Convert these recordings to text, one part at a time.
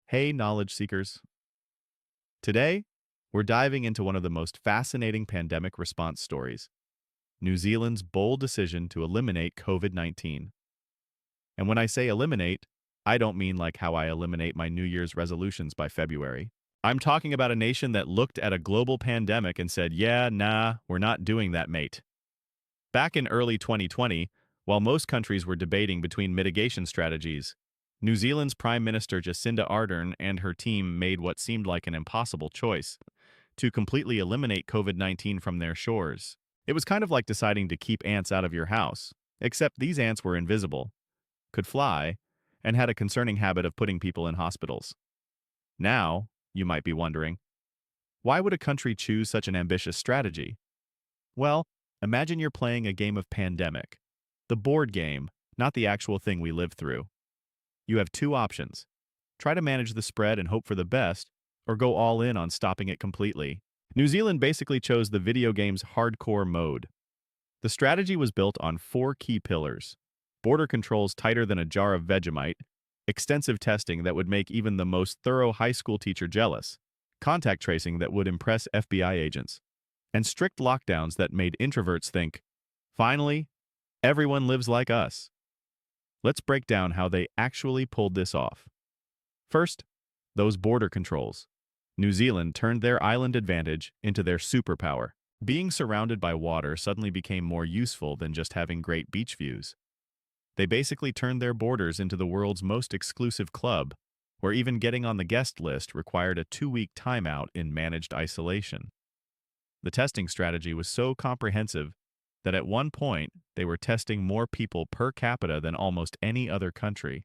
Hey, knowledge seekers. Today, we're diving into one of the most fascinating pandemic response stories, New Zealand's bold decision to eliminate COVID-19. And when I say eliminate, I don't mean like how I eliminate my New Year's resolutions by February. I'm talking about a nation that looked at a global pandemic and said, yeah, nah, we're not doing that, mate. Back in early 2020, while most countries were debating between mitigation strategies, New Zealand's Prime Minister Jacinda Ardern and her team made what seemed like an impossible choice to completely eliminate COVID-19 from their shores. It was kind of like deciding to keep ants out of your house, except these ants were invisible, could fly, and had a concerning habit of putting people in hospitals. Now, you might be wondering, why would a country choose such an ambitious strategy? Well, imagine you're playing a game of Pandemic, the board game, not the actual thing we live through. You have two options: try to manage the spread and hope for the best, or go all in on stopping it completely. New Zealand basically chose the video game's hardcore mode. The strategy was built on four key pillars: border controls tighter than a jar of Vegemite, extensive testing that would make even the most thorough high school teacher jealous, contact tracing that would impress FBI agents, and strict lockdowns that made introverts think, finally, everyone lives like us. Let's break down how they actually pulled this off. First, those border controls. New Zealand turned their island advantage into their superpower. Being surrounded by water suddenly became more useful than just having great beach views. They basically turned their borders into the world's most exclusive club, where even getting on the guest list required a 2-week timeout in managed isolation. The testing strategy was so comprehensive that at one point they were testing more people per capita than almost any other country.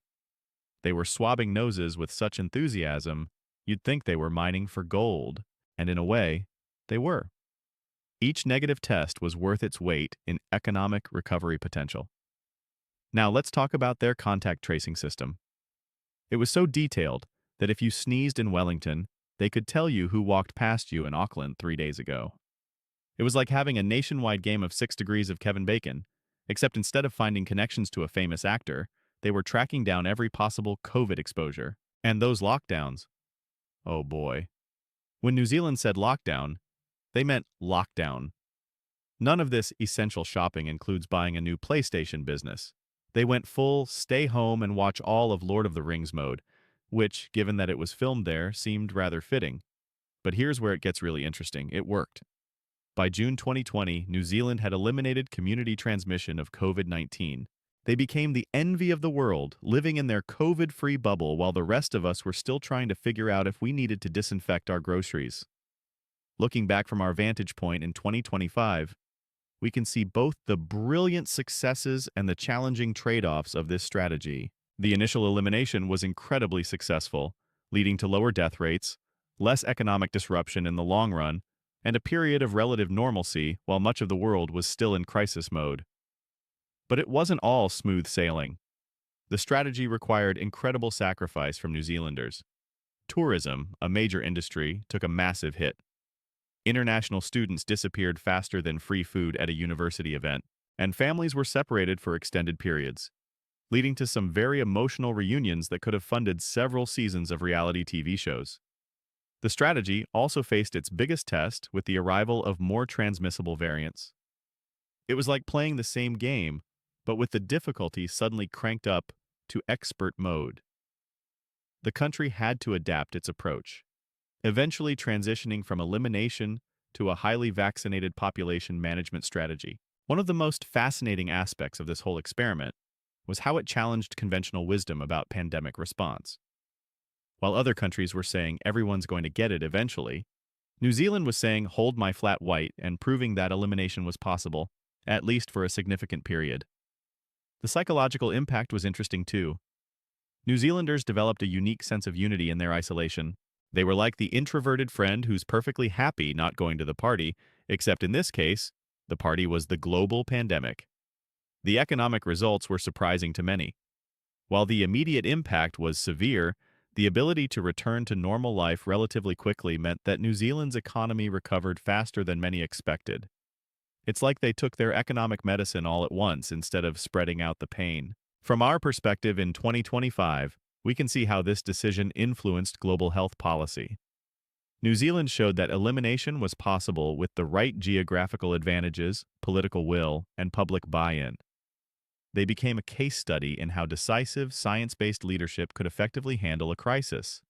They were swabbing noses with such enthusiasm, you'd think they were mining for gold, and in a way, they were. Each negative test was worth its weight in economic recovery potential. Now let's talk about their contact tracing system. It was so detailed that if you sneezed in Wellington, they could tell you who walked past you in Auckland 3 days ago. It was like having a nationwide game of 6 Degrees of Kevin Bacon, except instead of finding connections to a famous actor, they were tracking down every possible COVID exposure. And those lockdowns. Oh boy. When New Zealand said lockdown, they meant lockdown. None of this essential shopping includes buying a new PlayStation business. They went full stay home and watch all of Lord of the Rings mode, which, given that it was filmed there, seemed rather fitting. But here's where it gets really interesting. It worked. By June 2020, New Zealand had eliminated community transmission of COVID-19. They became the envy of the world, living in their COVID-free bubble while the rest of us were still trying to figure out if we needed to disinfect our groceries. Looking back from our vantage point in 2025, we can see both the brilliant successes and the challenging trade-offs of this strategy. The initial elimination was incredibly successful, leading to lower death rates, less economic disruption in the long run, and a period of relative normalcy while much of the world was still in crisis mode. But it wasn't all smooth sailing. The strategy required incredible sacrifice from New Zealanders. Tourism, a major industry, took a massive hit. International students disappeared faster than free food at a university event, and families were separated for extended periods, leading to some very emotional reunions that could have funded several seasons of reality TV shows. The strategy also faced its biggest test with the arrival of more transmissible variants. It was like playing the same game, but with the difficulty suddenly cranked up to expert mode. The country had to adapt its approach, eventually transitioning from elimination to a highly vaccinated population management strategy. One of the most fascinating aspects of this whole experiment was how it challenged conventional wisdom about pandemic response. While other countries were saying everyone's going to get it eventually, New Zealand was saying hold my flat white and proving that elimination was possible, at least for a significant period. The psychological impact was interesting too. New Zealanders developed a unique sense of unity in their isolation. They were like the introverted friend who's perfectly happy not going to the party, except in this case, the party was the global pandemic. The economic results were surprising to many. While the immediate impact was severe, the ability to return to normal life relatively quickly meant that New Zealand's economy recovered faster than many expected. It's like they took their economic medicine all at once instead of spreading out the pain. From our perspective in 2025, we can see how this decision influenced global health policy. New Zealand showed that elimination was possible with the right geographical advantages, political will, and public buy-in. They became a case study in how decisive, science-based leadership could effectively handle a crisis.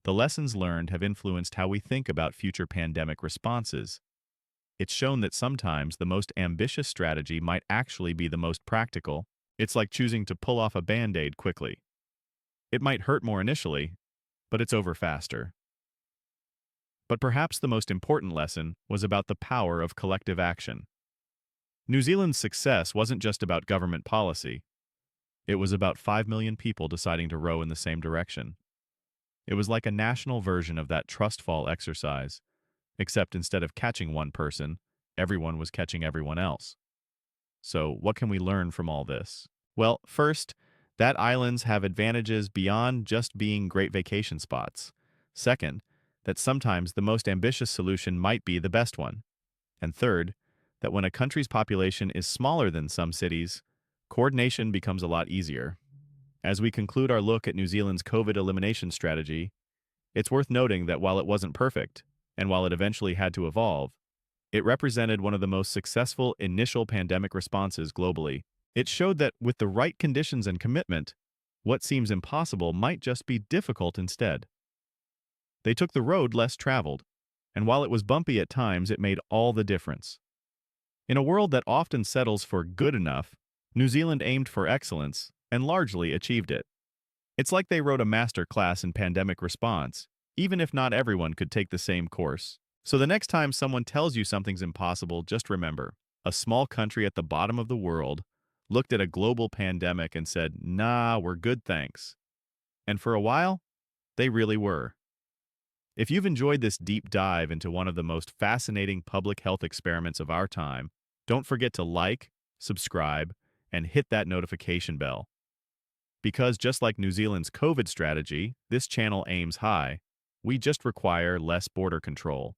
The lessons learned have influenced how we think about future pandemic responses. It's shown that sometimes the most ambitious strategy might actually be the most practical. It's like choosing to pull off a band-aid quickly. It might hurt more initially, but it's over faster. But perhaps the most important lesson was about the power of collective action. New Zealand's success wasn't just about government policy. It was about 5 million people deciding to row in the same direction. It was like a national version of that trust fall exercise, except instead of catching one person, everyone was catching everyone else. So, what can we learn from all this? Well, first, that islands have advantages beyond just being great vacation spots. Second, that sometimes the most ambitious solution might be the best one. And third, that when a country's population is smaller than some cities, coordination becomes a lot easier. As we conclude our look at New Zealand's COVID elimination strategy, it's worth noting that while it wasn't perfect, and while it eventually had to evolve, it represented one of the most successful initial pandemic responses globally. It showed that with the right conditions and commitment, what seems impossible might just be difficult instead. They took the road less traveled, and while it was bumpy at times, it made all the difference. In a world that often settles for good enough, New Zealand aimed for excellence and largely achieved it. It's like they wrote a master class in pandemic response, even if not everyone could take the same course. So the next time someone tells you something's impossible, just remember, a small country at the bottom of the world looked at a global pandemic and said, "Nah, we're good, thanks." And for a while, they really were. If you've enjoyed this deep dive into one of the most fascinating public health experiments of our time, don't forget to like, subscribe, and hit that notification bell. Because just like New Zealand's COVID strategy, this channel aims high. We just require less border control.